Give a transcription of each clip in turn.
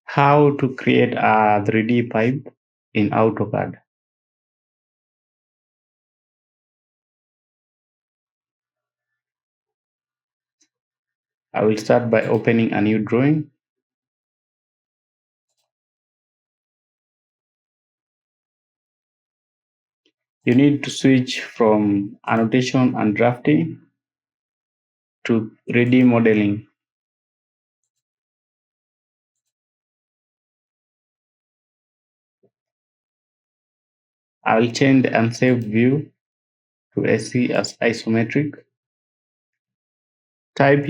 How to create a 3D pipe in AutoCAD. I will start by opening a new drawing. You need to switch from annotation and drafting to 3D modeling. I will change the unsaved view to SC as isometric. Type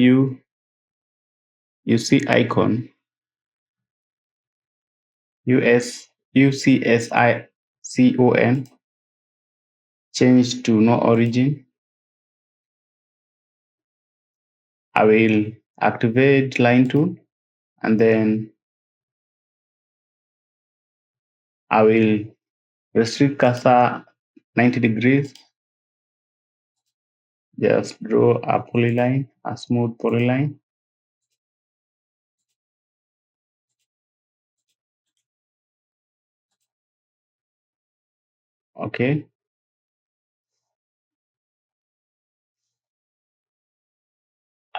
UC icon UCSICON, change to no origin. I will activate line tool and then I will restrict cursor 90 degrees. Just draw a polyline, a smooth polyline. Okay.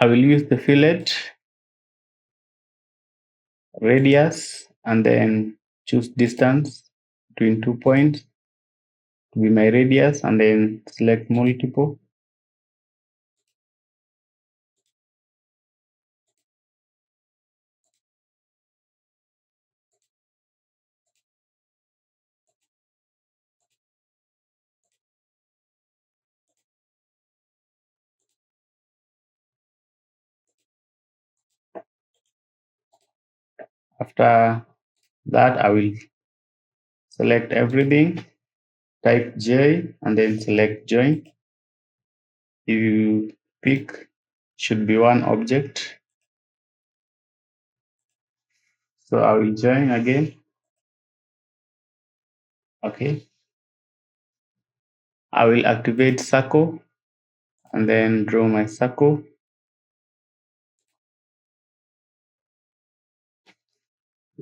I will use the fillet radius and then choose distance between 2 points to be my radius and then select multiple. After that, I will select everything, type J and then select join. You pick should be one object. So I will join again. Okay. I will activate circle and then draw my circle.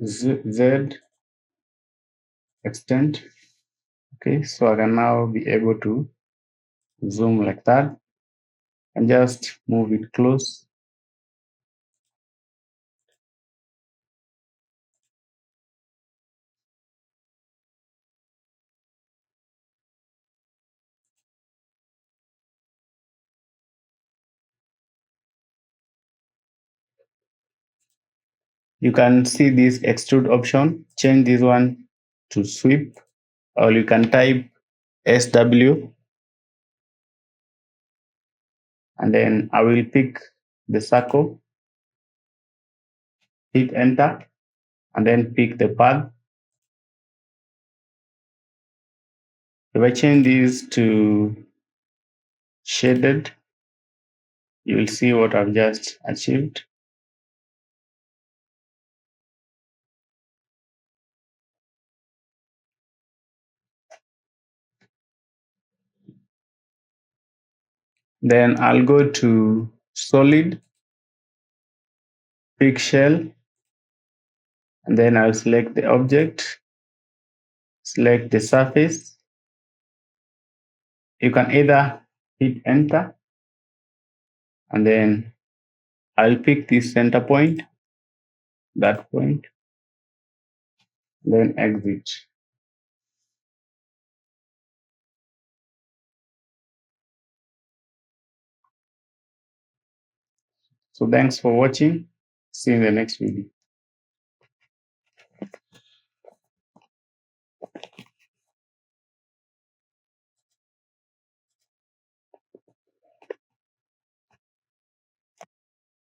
Z extend. Okay, so I can now be able to zoom like that and just move it close. You can see this extrude option. Change this one to sweep, or you can type SW and then I will pick the circle, hit enter and then pick the path. If I change this to shaded, you will see what I've just achieved. Then I'll go to solid, pick shell, and then I'll select the object, select the surface. You can either hit enter and then I'll pick this center point, that point, then exit. So thanks for watching. See you in the next video.